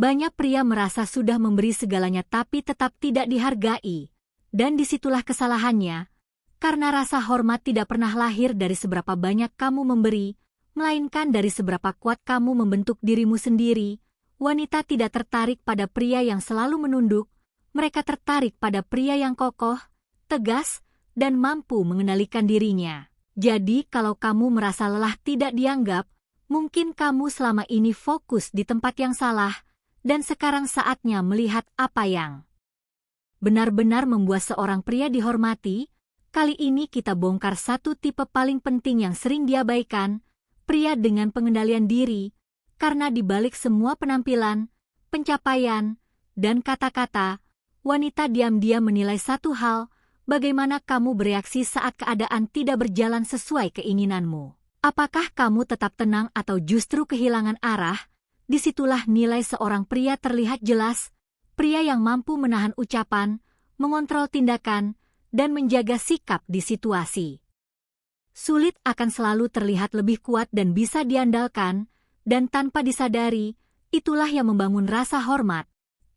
Banyak pria merasa sudah memberi segalanya tapi tetap tidak dihargai. Dan disitulah kesalahannya, karena rasa hormat tidak pernah lahir dari seberapa banyak kamu memberi, melainkan dari seberapa kuat kamu membentuk dirimu sendiri. Wanita tidak tertarik pada pria yang selalu menunduk, mereka tertarik pada pria yang kokoh, tegas, dan mampu mengendalikan dirinya. Jadi kalau kamu merasa lelah tidak dianggap, mungkin kamu selama ini fokus di tempat yang salah, dan sekarang saatnya melihat apa yang benar-benar membuat seorang pria dihormati. Kali ini kita bongkar satu tipe paling penting yang sering diabaikan, pria dengan pengendalian diri, karena di balik semua penampilan, pencapaian, dan kata-kata, wanita diam-diam menilai satu hal, bagaimana kamu bereaksi saat keadaan tidak berjalan sesuai keinginanmu. Apakah kamu tetap tenang atau justru kehilangan arah? Disitulah nilai seorang pria terlihat jelas, pria yang mampu menahan ucapan, mengontrol tindakan, dan menjaga sikap di situasi sulit akan selalu terlihat lebih kuat dan bisa diandalkan, dan tanpa disadari, itulah yang membangun rasa hormat,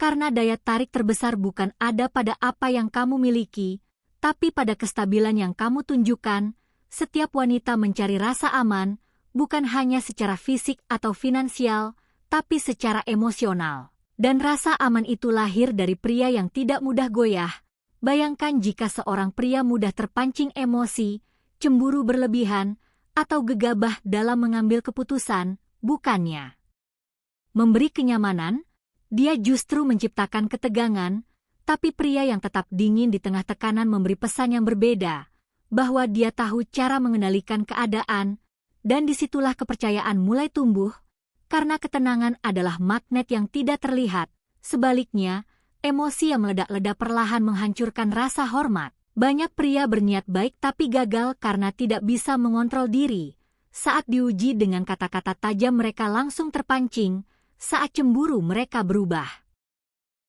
karena daya tarik terbesar bukan ada pada apa yang kamu miliki, tapi pada kestabilan yang kamu tunjukkan. Setiap wanita mencari rasa aman, bukan hanya secara fisik atau finansial, tapi secara emosional. Dan rasa aman itu lahir dari pria yang tidak mudah goyah. Bayangkan jika seorang pria mudah terpancing emosi, cemburu berlebihan, atau gegabah dalam mengambil keputusan, bukannya memberi kenyamanan, dia justru menciptakan ketegangan, tapi pria yang tetap dingin di tengah tekanan memberi pesan yang berbeda, bahwa dia tahu cara mengendalikan keadaan, dan disitulah kepercayaan mulai tumbuh, karena ketenangan adalah magnet yang tidak terlihat. Sebaliknya, emosi yang meledak-ledak perlahan menghancurkan rasa hormat. Banyak pria berniat baik tapi gagal karena tidak bisa mengontrol diri. Saat diuji dengan kata-kata tajam mereka langsung terpancing, saat cemburu mereka berubah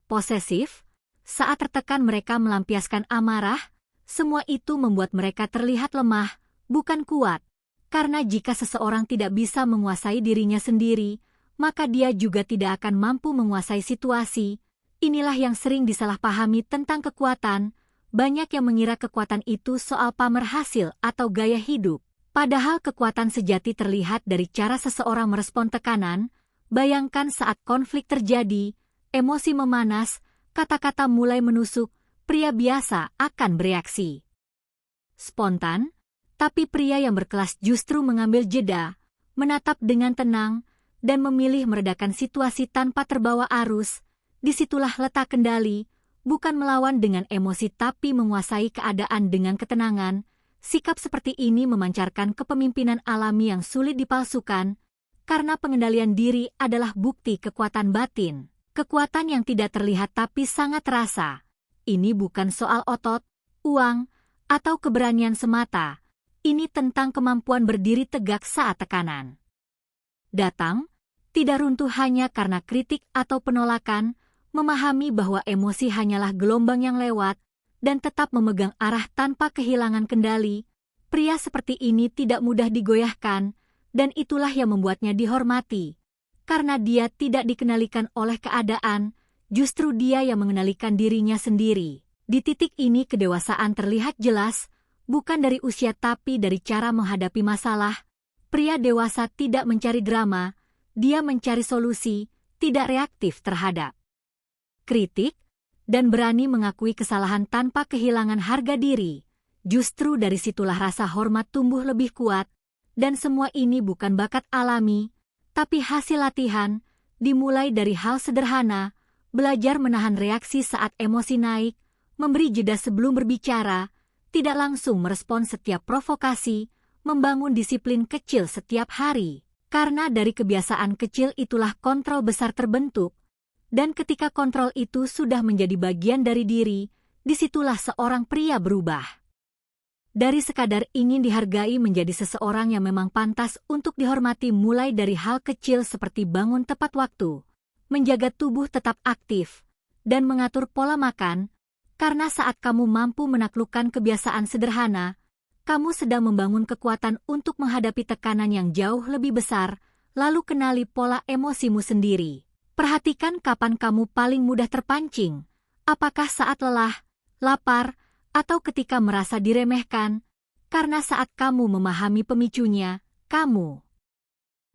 posesif, saat tertekan mereka melampiaskan amarah. Semua itu membuat mereka terlihat lemah, bukan kuat. Karena jika seseorang tidak bisa menguasai dirinya sendiri, maka dia juga tidak akan mampu menguasai situasi. Inilah yang sering disalahpahami tentang kekuatan. Banyak yang mengira kekuatan itu soal pamer hasil atau gaya hidup. Padahal kekuatan sejati terlihat dari cara seseorang merespon tekanan. Bayangkan saat konflik terjadi, emosi memanas, kata-kata mulai menusuk, pria biasa akan bereaksi spontan, tapi pria yang berkelas justru mengambil jeda, menatap dengan tenang, dan memilih meredakan situasi tanpa terbawa arus. Disitulah letak kendali, bukan melawan dengan emosi tapi menguasai keadaan dengan ketenangan. Sikap seperti ini memancarkan kepemimpinan alami yang sulit dipalsukan, karena pengendalian diri adalah bukti kekuatan batin. Kekuatan yang tidak terlihat tapi sangat terasa. Ini bukan soal otot, uang, atau keberanian semata. Ini tentang kemampuan berdiri tegak saat tekanan datang, tidak runtuh hanya karena kritik atau penolakan, memahami bahwa emosi hanyalah gelombang yang lewat, dan tetap memegang arah tanpa kehilangan kendali. Pria seperti ini tidak mudah digoyahkan, dan itulah yang membuatnya dihormati. Karena dia tidak dikendalikan oleh keadaan, justru dia yang mengendalikan dirinya sendiri. Di titik ini kedewasaan terlihat jelas, bukan dari usia tapi dari cara menghadapi masalah. Pria dewasa tidak mencari drama, dia mencari solusi, tidak reaktif terhadap kritik, dan berani mengakui kesalahan tanpa kehilangan harga diri. Justru dari situlah rasa hormat tumbuh lebih kuat, dan semua ini bukan bakat alami, tapi hasil latihan, dimulai dari hal sederhana, belajar menahan reaksi saat emosi naik, memberi jeda sebelum berbicara, tidak langsung merespon setiap provokasi, membangun disiplin kecil setiap hari. Karena dari kebiasaan kecil itulah kontrol besar terbentuk, dan ketika kontrol itu sudah menjadi bagian dari diri, disitulah seorang pria berubah. Dari sekadar ingin dihargai menjadi seseorang yang memang pantas untuk dihormati mulai dari hal kecil seperti bangun tepat waktu, menjaga tubuh tetap aktif, dan mengatur pola makan, karena saat kamu mampu menaklukkan kebiasaan sederhana, kamu sedang membangun kekuatan untuk menghadapi tekanan yang jauh lebih besar, lalu kenali pola emosimu sendiri. Perhatikan kapan kamu paling mudah terpancing. Apakah saat lelah, lapar, atau ketika merasa diremehkan? Karena saat kamu memahami pemicunya, kamu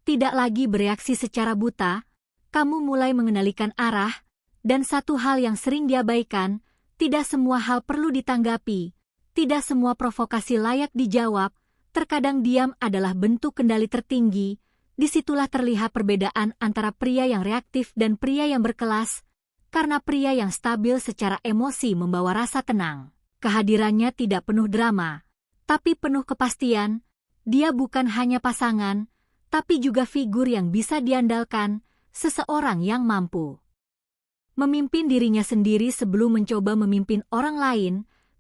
tidak lagi bereaksi secara buta, kamu mulai mengendalikan arah, dan satu hal yang sering diabaikan, tidak semua hal perlu ditanggapi, tidak semua provokasi layak dijawab, terkadang diam adalah bentuk kendali tertinggi. Disitulah terlihat perbedaan antara pria yang reaktif dan pria yang berkelas, karena pria yang stabil secara emosi membawa rasa tenang. Kehadirannya tidak penuh drama, tapi penuh kepastian. Dia bukan hanya pasangan, tapi juga figur yang bisa diandalkan, seseorang yang mampu memimpin dirinya sendiri sebelum mencoba memimpin orang lain,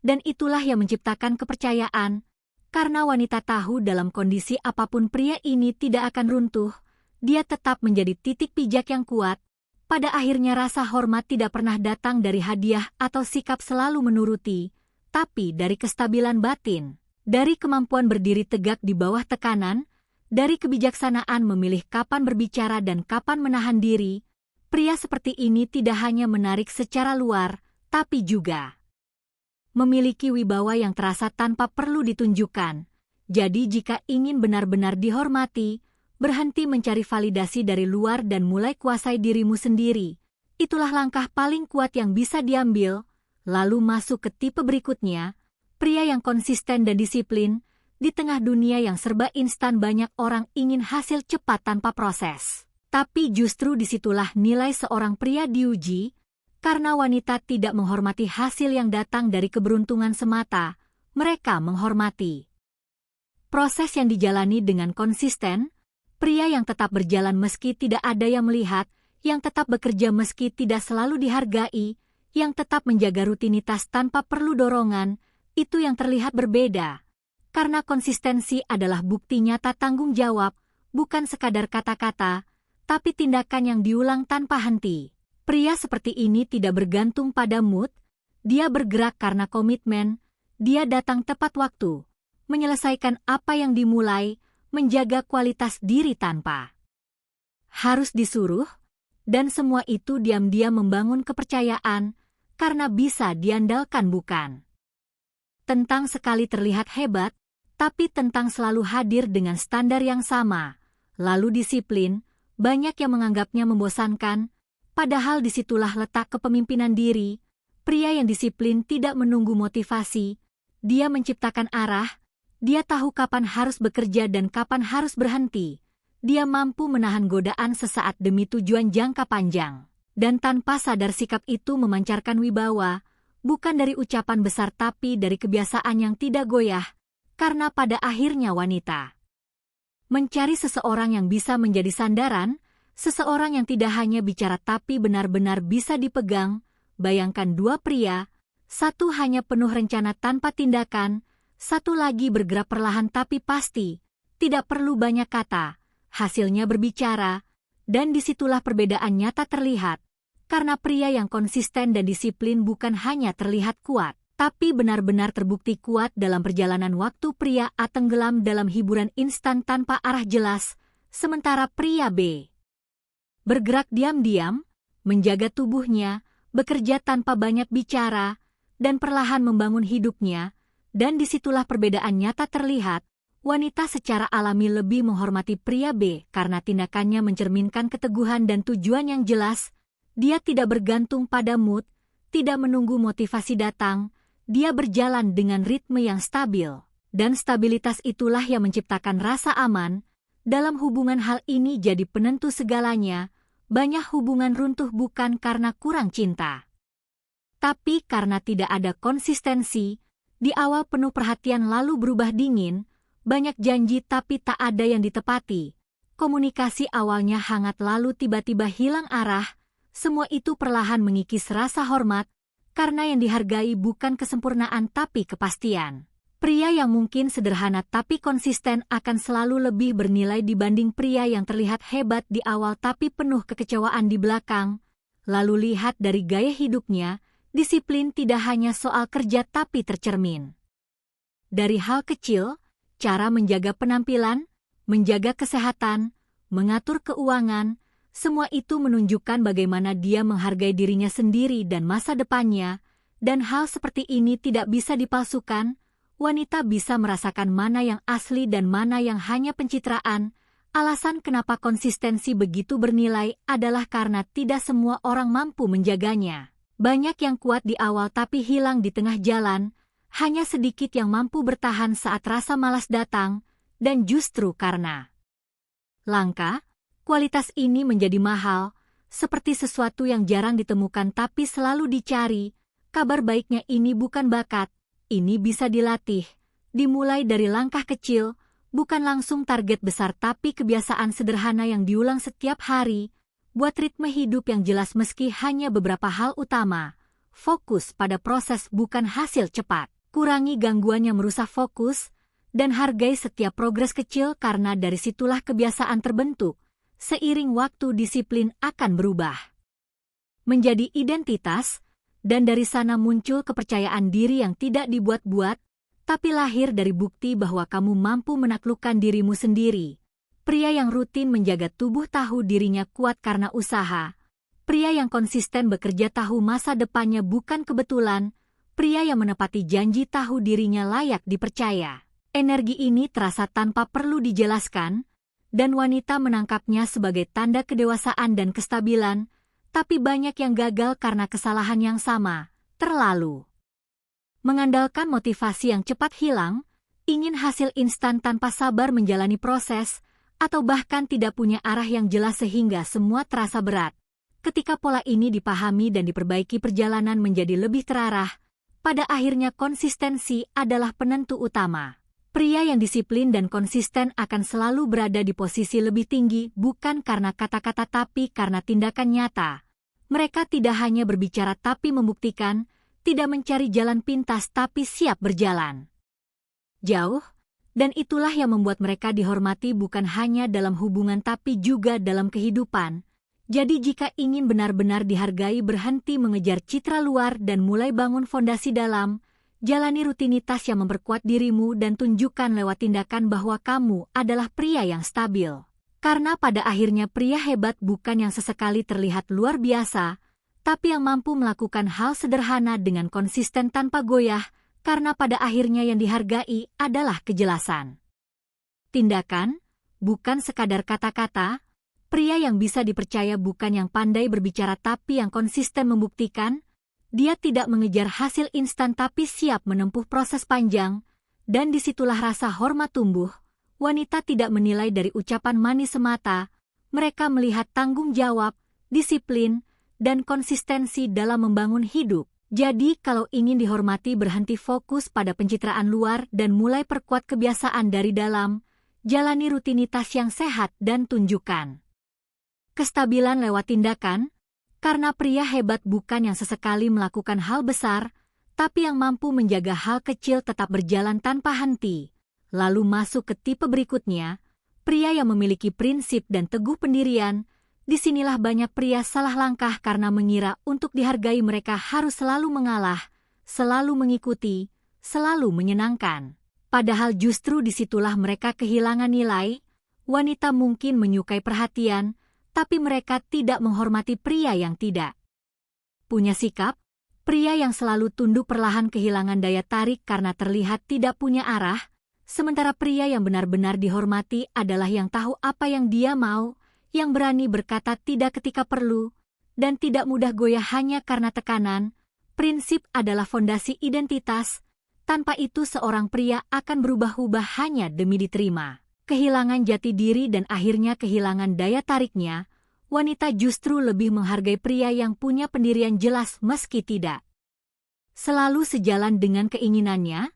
dan itulah yang menciptakan kepercayaan. Karena wanita tahu dalam kondisi apapun pria ini tidak akan runtuh, dia tetap menjadi titik pijak yang kuat. Pada akhirnya rasa hormat tidak pernah datang dari hadiah atau sikap selalu menuruti, tapi dari kestabilan batin, dari kemampuan berdiri tegak di bawah tekanan, dari kebijaksanaan memilih kapan berbicara dan kapan menahan diri. Pria seperti ini tidak hanya menarik secara luar, tapi juga memiliki wibawa yang terasa tanpa perlu ditunjukkan. Jadi jika ingin benar-benar dihormati, berhenti mencari validasi dari luar dan mulai kuasai dirimu sendiri. Itulah langkah paling kuat yang bisa diambil. Lalu masuk ke tipe berikutnya, pria yang konsisten dan disiplin. Di tengah dunia yang serba instan banyak orang ingin hasil cepat tanpa proses. Tapi justru disitulah nilai seorang pria diuji, karena wanita tidak menghormati hasil yang datang dari keberuntungan semata, mereka menghormati proses yang dijalani dengan konsisten, pria yang tetap berjalan meski tidak ada yang melihat, yang tetap bekerja meski tidak selalu dihargai, yang tetap menjaga rutinitas tanpa perlu dorongan, itu yang terlihat berbeda. Karena konsistensi adalah bukti nyata tanggung jawab, bukan sekadar kata-kata, tapi tindakan yang diulang tanpa henti. Pria seperti ini tidak bergantung pada mood, dia bergerak karena komitmen, dia datang tepat waktu, menyelesaikan apa yang dimulai, menjaga kualitas diri tanpa harus disuruh, dan semua itu diam-diam membangun kepercayaan, karena bisa diandalkan bukan tentang sekali terlihat hebat, tapi tentang selalu hadir dengan standar yang sama. Lalu disiplin, banyak yang menganggapnya membosankan, padahal disitulah letak kepemimpinan diri. Pria yang disiplin tidak menunggu motivasi, dia menciptakan arah, dia tahu kapan harus bekerja dan kapan harus berhenti. Dia mampu menahan godaan sesaat demi tujuan jangka panjang. Dan tanpa sadar sikap itu memancarkan wibawa, bukan dari ucapan besar tapi dari kebiasaan yang tidak goyah, karena pada akhirnya wanita mencari seseorang yang bisa menjadi sandaran, seseorang yang tidak hanya bicara tapi benar-benar bisa dipegang. Bayangkan dua pria, satu hanya penuh rencana tanpa tindakan, satu lagi bergerak perlahan tapi pasti, tidak perlu banyak kata, hasilnya berbicara, dan disitulah perbedaan nyata terlihat. Karena pria yang konsisten dan disiplin bukan hanya terlihat kuat, tapi benar-benar terbukti kuat dalam perjalanan waktu. Pria A tenggelam dalam hiburan instan tanpa arah jelas, sementara pria B bergerak diam-diam, menjaga tubuhnya, bekerja tanpa banyak bicara, dan perlahan membangun hidupnya, dan disitulah perbedaan nyata terlihat. Wanita secara alami lebih menghormati pria B karena tindakannya mencerminkan keteguhan dan tujuan yang jelas. Dia tidak bergantung pada mood, tidak menunggu motivasi datang, dia berjalan dengan ritme yang stabil. Dan stabilitas itulah yang menciptakan rasa aman. Dalam hubungan hal ini jadi penentu segalanya. Banyak hubungan runtuh bukan karena kurang cinta, tapi karena tidak ada konsistensi. Di awal penuh perhatian lalu berubah dingin, banyak janji tapi tak ada yang ditepati. Komunikasi awalnya hangat lalu tiba-tiba hilang arah. Semua itu perlahan mengikis rasa hormat, karena yang dihargai bukan kesempurnaan tapi kepastian. Pria yang mungkin sederhana tapi konsisten akan selalu lebih bernilai dibanding pria yang terlihat hebat di awal tapi penuh kekecewaan di belakang. Lalu lihat dari gaya hidupnya, disiplin tidak hanya soal kerja tapi tercermin dari hal kecil, cara menjaga penampilan, menjaga kesehatan, mengatur keuangan, Semua itu menunjukkan bagaimana dia menghargai dirinya sendiri dan masa depannya, dan hal seperti ini tidak bisa dipalsukan. Wanita bisa merasakan mana yang asli dan mana yang hanya pencitraan. Alasan kenapa konsistensi begitu bernilai adalah karena tidak semua orang mampu menjaganya. Banyak yang kuat di awal tapi hilang di tengah jalan, hanya sedikit yang mampu bertahan saat rasa malas datang, dan justru karena langka, kualitas ini menjadi mahal, seperti sesuatu yang jarang ditemukan tapi selalu dicari. Kabar baiknya ini bukan bakat. Ini bisa dilatih, dimulai dari langkah kecil, bukan langsung target besar tapi kebiasaan sederhana yang diulang setiap hari. Buat ritme hidup yang jelas meski hanya beberapa hal utama. Fokus pada proses bukan hasil cepat. Kurangi gangguan yang merusak fokus, dan hargai setiap progres kecil karena dari situlah kebiasaan terbentuk. Seiring waktu disiplin akan berubah menjadi identitas, dan dari sana muncul kepercayaan diri yang tidak dibuat-buat, tapi lahir dari bukti bahwa kamu mampu menaklukkan dirimu sendiri. Pria yang rutin menjaga tubuh tahu dirinya kuat karena usaha. Pria yang konsisten bekerja tahu masa depannya bukan kebetulan. Pria yang menepati janji tahu dirinya layak dipercaya. Energi ini terasa tanpa perlu dijelaskan, dan wanita menangkapnya sebagai tanda kedewasaan dan kestabilan. Tapi banyak yang gagal karena kesalahan yang sama, terlalu mengandalkan motivasi yang cepat hilang, ingin hasil instan tanpa sabar menjalani proses, atau bahkan tidak punya arah yang jelas sehingga semua terasa berat. Ketika pola ini dipahami dan diperbaiki, perjalanan menjadi lebih terarah. Pada akhirnya konsistensi adalah penentu utama. Pria yang disiplin dan konsisten akan selalu berada di posisi lebih tinggi bukan karena kata-kata tapi karena tindakan nyata. Mereka tidak hanya berbicara tapi membuktikan, tidak mencari jalan pintas tapi siap berjalan jauh, dan itulah yang membuat mereka dihormati bukan hanya dalam hubungan tapi juga dalam kehidupan. Jadi jika ingin benar-benar dihargai, berhenti mengejar citra luar dan mulai bangun fondasi dalam. Jalani rutinitas yang memperkuat dirimu dan tunjukkan lewat tindakan bahwa kamu adalah pria yang stabil. Karena pada akhirnya pria hebat bukan yang sesekali terlihat luar biasa, tapi yang mampu melakukan hal sederhana dengan konsisten tanpa goyah, karena pada akhirnya yang dihargai adalah kejelasan tindakan, bukan sekadar kata-kata. Pria yang bisa dipercaya bukan yang pandai berbicara tapi yang konsisten membuktikan. Dia tidak mengejar hasil instan tapi siap menempuh proses panjang, dan disitulah rasa hormat tumbuh. Wanita tidak menilai dari ucapan manis semata, mereka melihat tanggung jawab, disiplin, dan konsistensi dalam membangun hidup. Jadi kalau ingin dihormati, berhenti fokus pada pencitraan luar dan mulai perkuat kebiasaan dari dalam, jalani rutinitas yang sehat dan tunjukkan kestabilan lewat tindakan. Karena pria hebat bukan yang sesekali melakukan hal besar, tapi yang mampu menjaga hal kecil tetap berjalan tanpa henti. Lalu masuk ke tipe berikutnya, pria yang memiliki prinsip dan teguh pendirian. Disinilah banyak pria salah langkah karena mengira untuk dihargai mereka harus selalu mengalah, selalu mengikuti, selalu menyenangkan. Padahal justru disitulah mereka kehilangan nilai. Wanita mungkin menyukai perhatian, tapi mereka tidak menghormati pria yang tidak punya sikap. Pria yang selalu tunduk perlahan kehilangan daya tarik karena terlihat tidak punya arah, sementara pria yang benar-benar dihormati adalah yang tahu apa yang dia mau, yang berani berkata tidak ketika perlu, dan tidak mudah goyah hanya karena tekanan. Prinsip adalah fondasi identitas, tanpa itu seorang pria akan berubah-ubah hanya demi diterima. Kehilangan jati diri dan akhirnya kehilangan daya tariknya, wanita justru lebih menghargai pria yang punya pendirian jelas meski tidak selalu sejalan dengan keinginannya,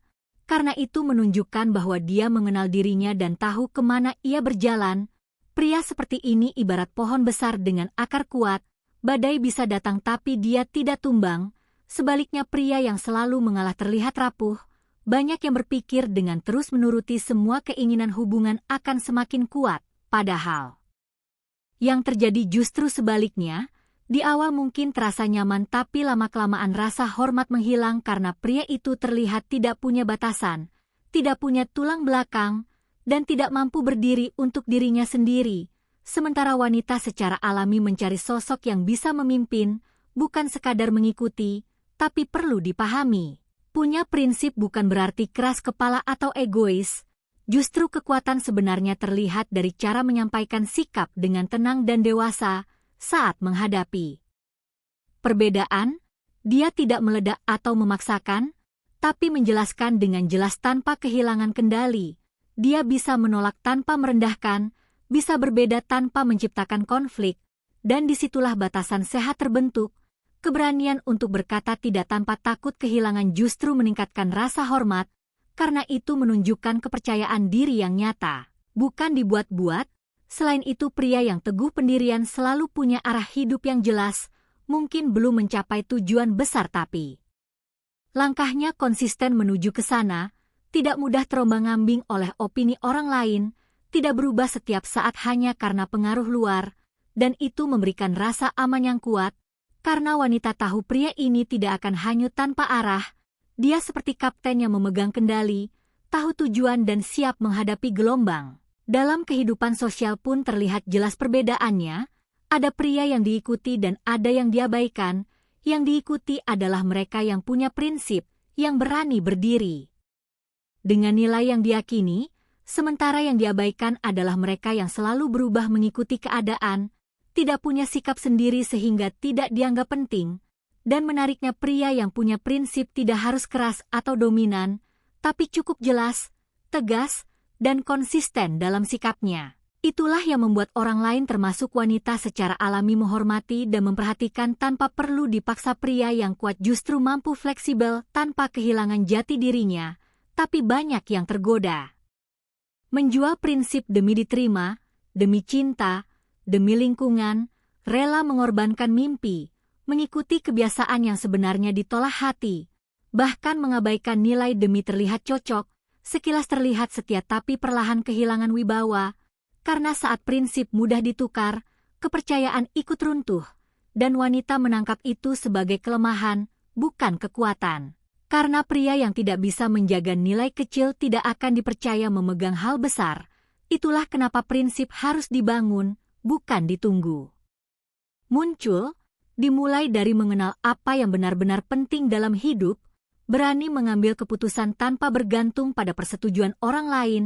karena itu menunjukkan bahwa dia mengenal dirinya dan tahu kemana ia berjalan. Pria seperti ini ibarat pohon besar dengan akar kuat, badai bisa datang tapi dia tidak tumbang. Sebaliknya pria yang selalu mengalah terlihat rapuh. Banyak yang berpikir dengan terus menuruti semua keinginan hubungan akan semakin kuat, padahal yang terjadi justru sebaliknya. Di awal mungkin terasa nyaman tapi lama-kelamaan rasa hormat menghilang karena pria itu terlihat tidak punya batasan, tidak punya tulang belakang, dan tidak mampu berdiri untuk dirinya sendiri. sementara wanita secara alami mencari sosok yang bisa memimpin, bukan sekadar mengikuti, tapi perlu dipahami. Punya prinsip bukan berarti keras kepala atau egois, justru kekuatan sebenarnya terlihat dari cara menyampaikan sikap dengan tenang dan dewasa saat menghadapi perbedaan. Dia tidak meledak atau memaksakan, tapi menjelaskan dengan jelas tanpa kehilangan kendali. Dia bisa menolak tanpa merendahkan, bisa berbeda tanpa menciptakan konflik, dan disitulah batasan sehat terbentuk. Keberanian untuk berkata tidak tanpa takut kehilangan justru meningkatkan rasa hormat, karena itu menunjukkan kepercayaan diri yang nyata, bukan dibuat-buat. Selain itu, pria yang teguh pendirian selalu punya arah hidup yang jelas, mungkin belum mencapai tujuan besar tapi langkahnya konsisten menuju ke sana, tidak mudah terombang-ambing oleh opini orang lain, tidak berubah setiap saat hanya karena pengaruh luar, dan itu memberikan rasa aman yang kuat, karena wanita tahu pria ini tidak akan hanyut tanpa arah. Dia seperti kapten yang memegang kendali, tahu tujuan dan siap menghadapi gelombang. Dalam kehidupan sosial pun terlihat jelas perbedaannya. Ada pria yang diikuti dan ada yang diabaikan. Yang diikuti adalah mereka yang punya prinsip, yang berani berdiri dengan nilai yang diyakini, sementara yang diabaikan adalah mereka yang selalu berubah mengikuti keadaan, tidak punya sikap sendiri sehingga tidak dianggap penting. Dan menariknya, pria yang punya prinsip tidak harus keras atau dominan, tapi cukup jelas, tegas, dan konsisten dalam sikapnya. Itulah yang membuat orang lain termasuk wanita secara alami menghormati dan memperhatikan tanpa perlu dipaksa. Pria yang kuat justru mampu fleksibel tanpa kehilangan jati dirinya, tapi banyak yang tergoda menjual prinsip demi diterima, demi cinta, demi lingkungan, rela mengorbankan mimpi, mengikuti kebiasaan yang sebenarnya ditolak hati, bahkan mengabaikan nilai demi terlihat cocok, sekilas terlihat setia tapi perlahan kehilangan wibawa. Karena saat prinsip mudah ditukar, kepercayaan ikut runtuh, dan wanita menangkap itu sebagai kelemahan, bukan kekuatan. Karena pria yang tidak bisa menjaga nilai kecil tidak akan dipercaya memegang hal besar. Itulah kenapa prinsip harus dibangun, bukan ditunggu muncul. Dimulai dari mengenal apa yang benar-benar penting dalam hidup, berani mengambil keputusan tanpa bergantung pada persetujuan orang lain,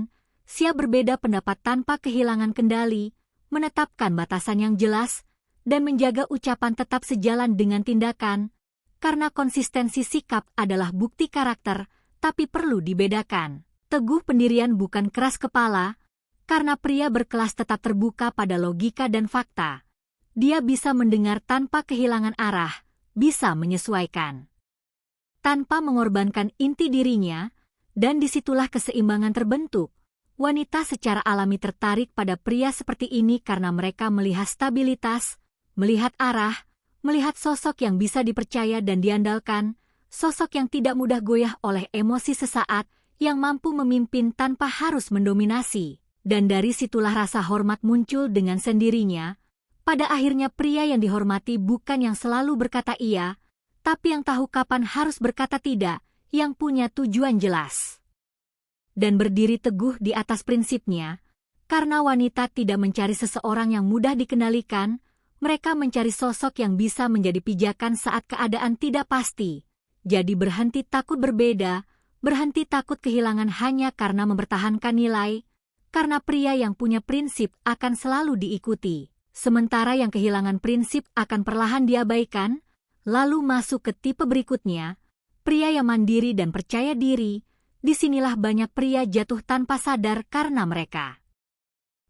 siap berbeda pendapat tanpa kehilangan kendali, menetapkan batasan yang jelas, dan menjaga ucapan tetap sejalan dengan tindakan, karena konsistensi sikap adalah bukti karakter, tapi perlu dibedakan. Teguh pendirian bukan keras kepala, karena pria berkelas tetap terbuka pada logika dan fakta. Dia bisa mendengar tanpa kehilangan arah, bisa menyesuaikan tanpa mengorbankan inti dirinya, dan disitulah keseimbangan terbentuk. Wanita secara alami tertarik pada pria seperti ini karena mereka melihat stabilitas, melihat arah, melihat sosok yang bisa dipercaya dan diandalkan, sosok yang tidak mudah goyah oleh emosi sesaat, yang mampu memimpin tanpa harus mendominasi. Dan dari situlah rasa hormat muncul dengan sendirinya. Pada akhirnya pria yang dihormati bukan yang selalu berkata iya, tapi yang tahu kapan harus berkata tidak, yang punya tujuan jelas dan berdiri teguh di atas prinsipnya. Karena wanita tidak mencari seseorang yang mudah dikendalikan, mereka mencari sosok yang bisa menjadi pijakan saat keadaan tidak pasti. Jadi berhenti takut berbeda, berhenti takut kehilangan hanya karena mempertahankan nilai, karena pria yang punya prinsip akan selalu diikuti. Sementara yang kehilangan prinsip akan perlahan diabaikan, lalu masuk ke tipe berikutnya, pria yang mandiri dan percaya diri. Disinilah banyak pria jatuh tanpa sadar karena mereka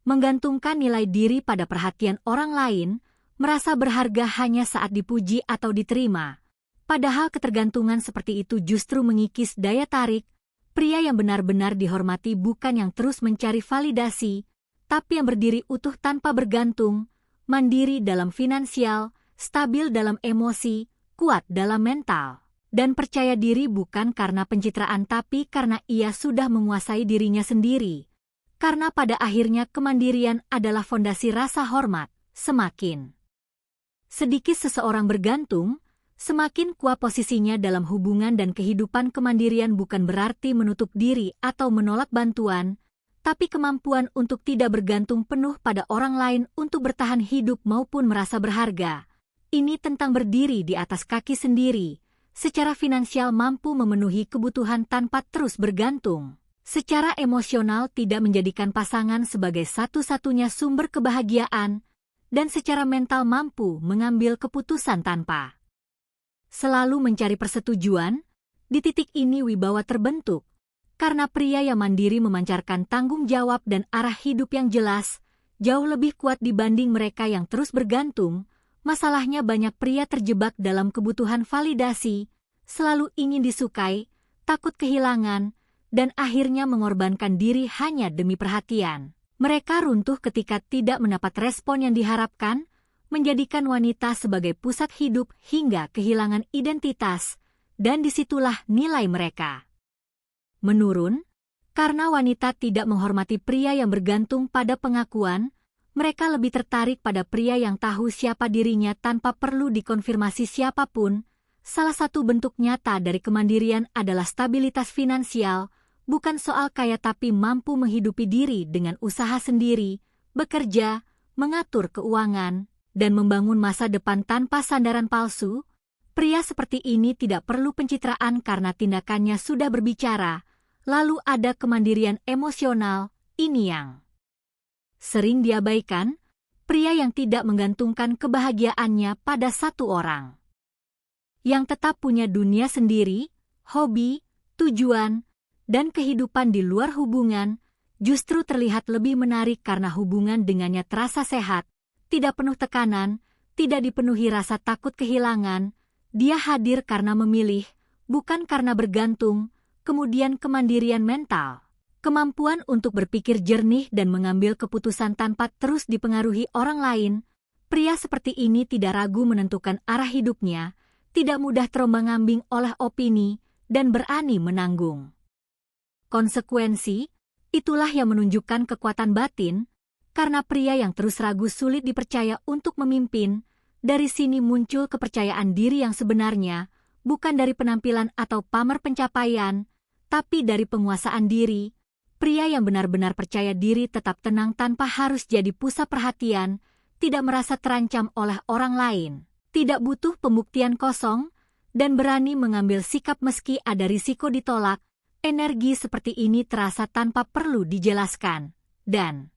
menggantungkan nilai diri pada perhatian orang lain, merasa berharga hanya saat dipuji atau diterima. Padahal ketergantungan seperti itu justru mengikis daya tarik. Pria yang benar-benar dihormati bukan yang terus mencari validasi, tapi yang berdiri utuh tanpa bergantung, mandiri dalam finansial, stabil dalam emosi, kuat dalam mental. Dan percaya diri bukan karena pencitraan tapi karena ia sudah menguasai dirinya sendiri. Karena pada akhirnya kemandirian adalah fondasi rasa hormat. Semakin sedikit seseorang bergantung, semakin kuat posisinya dalam hubungan dan kehidupan. Kemandirian bukan berarti menutup diri atau menolak bantuan, tapi kemampuan untuk tidak bergantung penuh pada orang lain untuk bertahan hidup maupun merasa berharga. Ini tentang berdiri di atas kaki sendiri, secara finansial mampu memenuhi kebutuhan tanpa terus bergantung. Secara emosional tidak menjadikan pasangan sebagai satu-satunya sumber kebahagiaan, dan secara mental mampu mengambil keputusan tanpa selalu mencari persetujuan. Di titik ini wibawa terbentuk, karena pria yang mandiri memancarkan tanggung jawab dan arah hidup yang jelas, jauh lebih kuat dibanding mereka yang terus bergantung. Masalahnya banyak pria terjebak dalam kebutuhan validasi, selalu ingin disukai, takut kehilangan, dan akhirnya mengorbankan diri hanya demi perhatian. Mereka runtuh ketika tidak mendapat respon yang diharapkan, menjadikan wanita sebagai pusat hidup hingga kehilangan identitas, dan disitulah nilai mereka menurun. Karena wanita tidak menghormati pria yang bergantung pada pengakuan, mereka lebih tertarik pada pria yang tahu siapa dirinya tanpa perlu dikonfirmasi siapapun. Salah satu bentuk nyata dari kemandirian adalah stabilitas finansial, bukan soal kaya tapi mampu menghidupi diri dengan usaha sendiri, bekerja, mengatur keuangan, dan membangun masa depan tanpa sandaran palsu. Pria seperti ini tidak perlu pencitraan karena tindakannya sudah berbicara. Lalu ada kemandirian emosional, ini yang sering diabaikan, pria yang tidak menggantungkan kebahagiaannya pada satu orang. Yang tetap punya dunia sendiri, hobi, tujuan, dan kehidupan di luar hubungan, justru terlihat lebih menarik karena hubungan dengannya terasa sehat, tidak penuh tekanan, tidak dipenuhi rasa takut kehilangan. Dia hadir karena memilih, bukan karena bergantung. Kemudian kemandirian mental, kemampuan untuk berpikir jernih dan mengambil keputusan tanpa terus dipengaruhi orang lain. Pria seperti ini tidak ragu menentukan arah hidupnya, tidak mudah terombang-ambing oleh opini, dan berani menanggung konsekuensi. Itulah yang menunjukkan kekuatan batin, karena pria yang terus ragu sulit dipercaya untuk memimpin. Dari sini muncul kepercayaan diri yang sebenarnya, bukan dari penampilan atau pamer pencapaian, tapi dari penguasaan diri. Pria yang benar-benar percaya diri tetap tenang tanpa harus jadi pusat perhatian, tidak merasa terancam oleh orang lain, tidak butuh pembuktian kosong, dan berani mengambil sikap meski ada risiko ditolak. Energi seperti ini terasa tanpa perlu dijelaskan, dan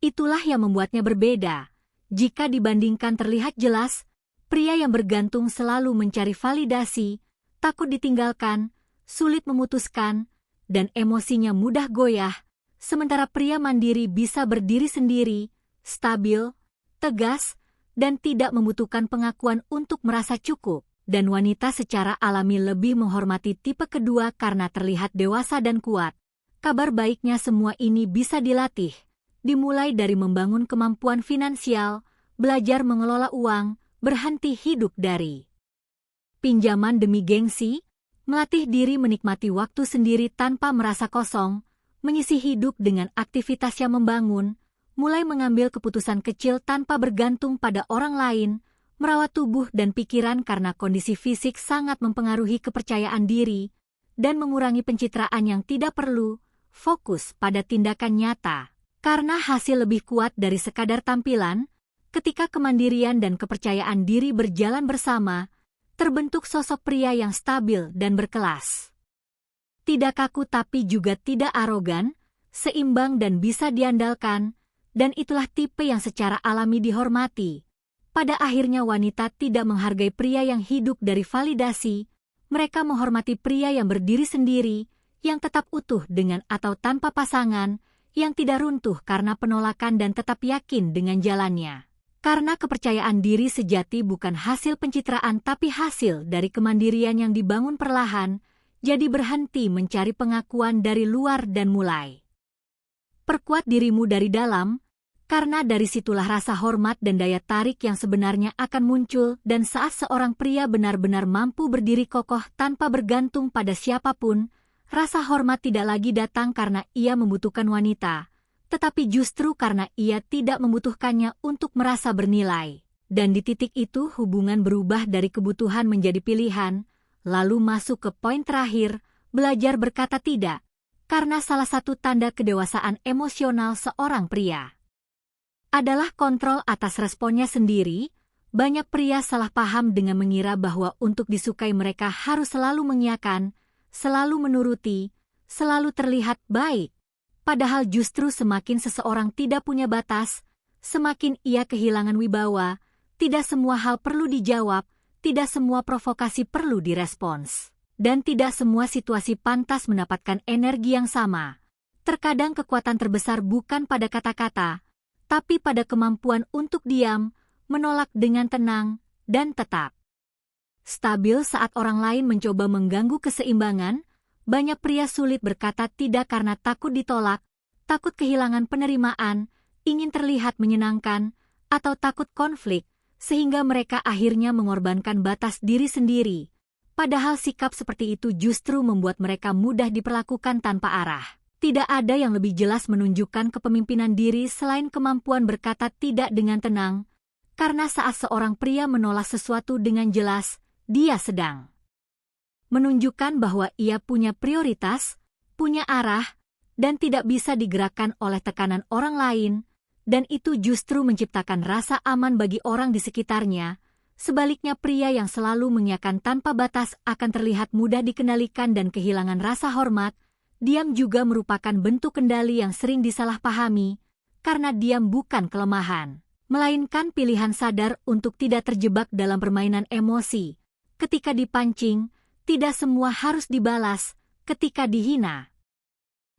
itulah yang membuatnya berbeda. Jika dibandingkan terlihat jelas, pria yang bergantung selalu mencari validasi, takut ditinggalkan, sulit memutuskan, dan emosinya mudah goyah, sementara pria mandiri bisa berdiri sendiri, stabil, tegas, dan tidak membutuhkan pengakuan untuk merasa cukup. Dan wanita secara alami lebih menghormati tipe kedua karena terlihat dewasa dan kuat. Kabar baiknya semua ini bisa dilatih, dimulai dari membangun kemampuan finansial, belajar mengelola uang, berhenti hidup dari pinjaman demi gengsi, melatih diri menikmati waktu sendiri tanpa merasa kosong, mengisi hidup dengan aktivitas yang membangun, mulai mengambil keputusan kecil tanpa bergantung pada orang lain, merawat tubuh dan pikiran karena kondisi fisik sangat mempengaruhi kepercayaan diri, dan mengurangi pencitraan yang tidak perlu, fokus pada tindakan nyata. Karena hasil lebih kuat dari sekadar tampilan, ketika kemandirian dan kepercayaan diri berjalan bersama, terbentuk sosok pria yang stabil dan berkelas. Tidak kaku tapi juga tidak arogan, seimbang dan bisa diandalkan, dan itulah tipe yang secara alami dihormati. Pada akhirnya wanita tidak menghargai pria yang hidup dari validasi, mereka menghormati pria yang berdiri sendiri, yang tetap utuh dengan atau tanpa pasangan, yang tidak runtuh karena penolakan dan tetap yakin dengan jalannya. Karena kepercayaan diri sejati bukan hasil pencitraan tapi hasil dari kemandirian yang dibangun perlahan, jadi berhenti mencari pengakuan dari luar dan mulai perkuat dirimu dari dalam, karena dari situlah rasa hormat dan daya tarik yang sebenarnya akan muncul dan saat seorang pria benar-benar mampu berdiri kokoh tanpa bergantung pada siapapun, rasa hormat tidak lagi datang karena ia membutuhkan wanita, tetapi justru karena ia tidak membutuhkannya untuk merasa bernilai. Dan di titik itu hubungan berubah dari kebutuhan menjadi pilihan, lalu masuk ke poin terakhir, belajar berkata tidak. Karena salah satu tanda kedewasaan emosional seorang pria adalah kontrol atas responnya sendiri. Banyak pria salah paham dengan mengira bahwa untuk disukai mereka harus selalu mengiyakan, selalu menuruti, selalu terlihat baik. Padahal justru semakin seseorang tidak punya batas, semakin ia kehilangan wibawa. Tidak semua hal perlu dijawab, tidak semua provokasi perlu direspons. Dan tidak semua situasi pantas mendapatkan energi yang sama. Terkadang kekuatan terbesar bukan pada kata-kata, tapi pada kemampuan untuk diam, menolak dengan tenang, dan tetap stabil saat orang lain mencoba mengganggu keseimbangan. Banyak pria sulit berkata tidak karena takut ditolak, takut kehilangan penerimaan, ingin terlihat menyenangkan, atau takut konflik, sehingga mereka akhirnya mengorbankan batas diri sendiri. Padahal sikap seperti itu justru membuat mereka mudah diperlakukan tanpa arah. Tidak ada yang lebih jelas menunjukkan kepemimpinan diri selain kemampuan berkata tidak dengan tenang, karena saat seorang pria menolak sesuatu dengan jelas, dia sedang menunjukkan bahwa ia punya prioritas, punya arah, dan tidak bisa digerakkan oleh tekanan orang lain, dan itu justru menciptakan rasa aman bagi orang di sekitarnya. Sebaliknya pria yang selalu mengiyakan tanpa batas akan terlihat mudah dikendalikan dan kehilangan rasa hormat. Diam juga merupakan bentuk kendali yang sering disalahpahami, karena diam bukan kelemahan, melainkan pilihan sadar untuk tidak terjebak dalam permainan emosi. Ketika dipancing, tidak semua harus dibalas. Ketika dihina,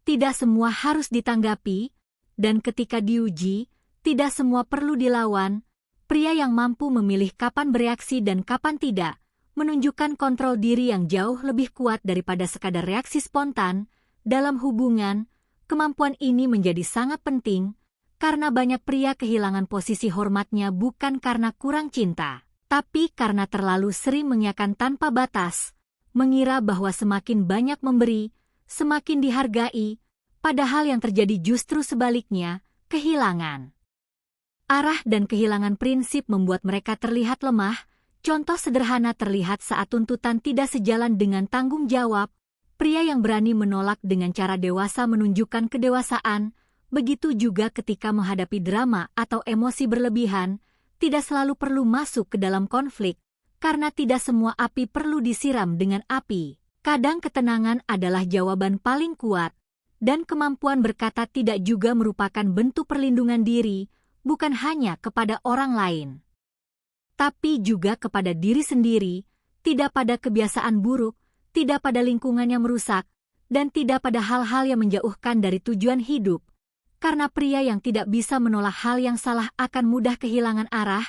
tidak semua harus ditanggapi. Dan ketika diuji, tidak semua perlu dilawan. Pria yang mampu memilih kapan bereaksi dan kapan tidak, menunjukkan kontrol diri yang jauh lebih kuat daripada sekadar reaksi spontan. Dalam hubungan, kemampuan ini menjadi sangat penting, karena banyak pria kehilangan posisi hormatnya bukan karena kurang cinta, tapi karena terlalu sering mengiyakan tanpa batas, mengira bahwa semakin banyak memberi, semakin dihargai, padahal yang terjadi justru sebaliknya, kehilangan arah dan kehilangan prinsip membuat mereka terlihat lemah. Contoh sederhana terlihat saat tuntutan tidak sejalan dengan tanggung jawab. Pria yang berani menolak dengan cara dewasa menunjukkan kedewasaan. Begitu juga ketika menghadapi drama atau emosi berlebihan, tidak selalu perlu masuk ke dalam konflik, karena tidak semua api perlu disiram dengan api. Kadang ketenangan adalah jawaban paling kuat, dan kemampuan berkata tidak juga merupakan bentuk perlindungan diri, bukan hanya kepada orang lain, tapi juga kepada diri sendiri, tidak pada kebiasaan buruk, tidak pada lingkungan yang merusak, dan tidak pada hal-hal yang menjauhkan dari tujuan hidup. Karena pria yang tidak bisa menolak hal yang salah akan mudah kehilangan arah,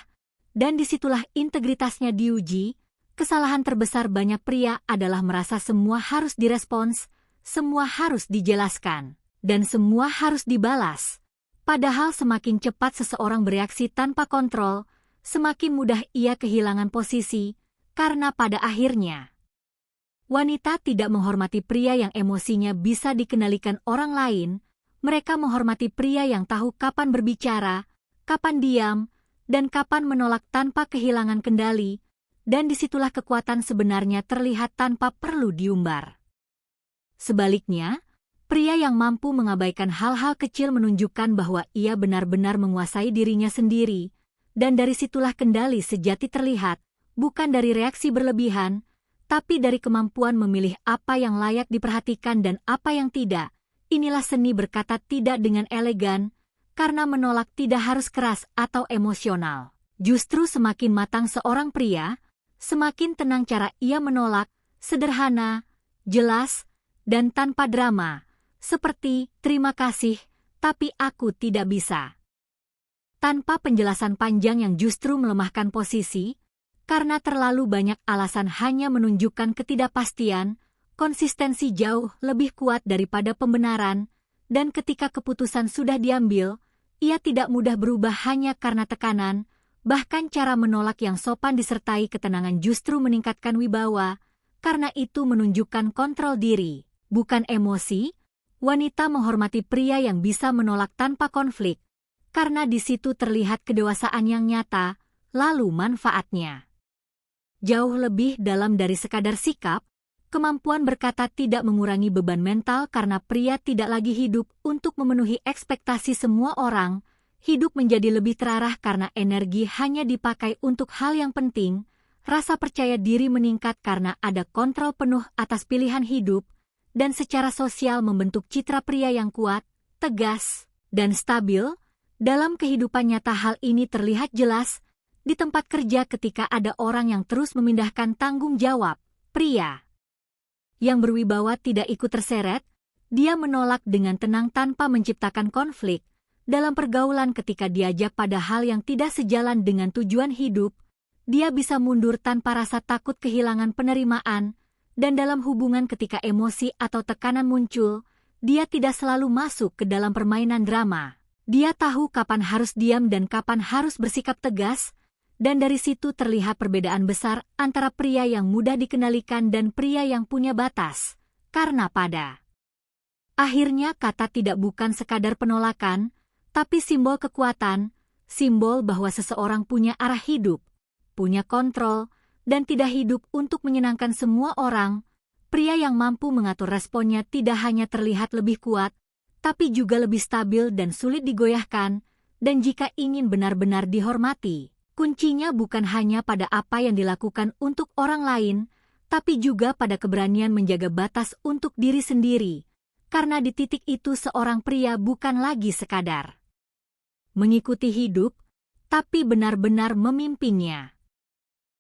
dan disitulah integritasnya diuji. Kesalahan terbesar banyak pria adalah merasa semua harus direspons, semua harus dijelaskan, dan semua harus dibalas. Padahal semakin cepat seseorang bereaksi tanpa kontrol, semakin mudah ia kehilangan posisi, karena pada akhirnya wanita tidak menghormati pria yang emosinya bisa dikendalikan orang lain. Mereka menghormati pria yang tahu kapan berbicara, kapan diam, dan kapan menolak tanpa kehilangan kendali, dan disitulah kekuatan sebenarnya terlihat tanpa perlu diumbar. Sebaliknya, pria yang mampu mengabaikan hal-hal kecil menunjukkan bahwa ia benar-benar menguasai dirinya sendiri, dan dari situlah kendali sejati terlihat, bukan dari reaksi berlebihan, tapi dari kemampuan memilih apa yang layak diperhatikan dan apa yang tidak. Inilah seni berkata tidak dengan elegan, karena menolak tidak harus keras atau emosional. Justru semakin matang seorang pria, semakin tenang cara ia menolak, sederhana, jelas, dan tanpa drama, seperti terima kasih, tapi aku tidak bisa. Tanpa penjelasan panjang yang justru melemahkan posisi, karena terlalu banyak alasan hanya menunjukkan ketidakpastian. Konsistensi jauh lebih kuat daripada pembenaran, dan ketika keputusan sudah diambil, ia tidak mudah berubah hanya karena tekanan. Bahkan cara menolak yang sopan disertai ketenangan justru meningkatkan wibawa, karena itu menunjukkan kontrol diri, bukan emosi. Wanita menghormati pria yang bisa menolak tanpa konflik, karena di situ terlihat kedewasaan yang nyata, lalu manfaatnya jauh lebih dalam dari sekadar sikap. Kemampuan berkata tidak mengurangi beban mental karena pria tidak lagi hidup untuk memenuhi ekspektasi semua orang. Hidup menjadi lebih terarah karena energi hanya dipakai untuk hal yang penting. Rasa percaya diri meningkat karena ada kontrol penuh atas pilihan hidup, dan secara sosial membentuk citra pria yang kuat, tegas, dan stabil. Dalam kehidupan nyata hal ini terlihat jelas di tempat kerja ketika ada orang yang terus memindahkan tanggung jawab. Pria yang berwibawa tidak ikut terseret, dia menolak dengan tenang tanpa menciptakan konflik. Dalam pergaulan ketika diajak pada hal yang tidak sejalan dengan tujuan hidup, dia bisa mundur tanpa rasa takut kehilangan penerimaan, dan dalam hubungan ketika emosi atau tekanan muncul, dia tidak selalu masuk ke dalam permainan drama. Dia tahu kapan harus diam dan kapan harus bersikap tegas, dan dari situ terlihat perbedaan besar antara pria yang mudah dikendalikan dan pria yang punya batas. Karena pada akhirnya kata tidak bukan sekadar penolakan, tapi simbol kekuatan, simbol bahwa seseorang punya arah hidup, punya kontrol, dan tidak hidup untuk menyenangkan semua orang. Pria yang mampu mengatur responnya tidak hanya terlihat lebih kuat, tapi juga lebih stabil dan sulit digoyahkan, dan jika ingin benar-benar dihormati, kuncinya bukan hanya pada apa yang dilakukan untuk orang lain, tapi juga pada keberanian menjaga batas untuk diri sendiri, karena di titik itu seorang pria bukan lagi sekadar mengikuti hidup, tapi benar-benar memimpinnya.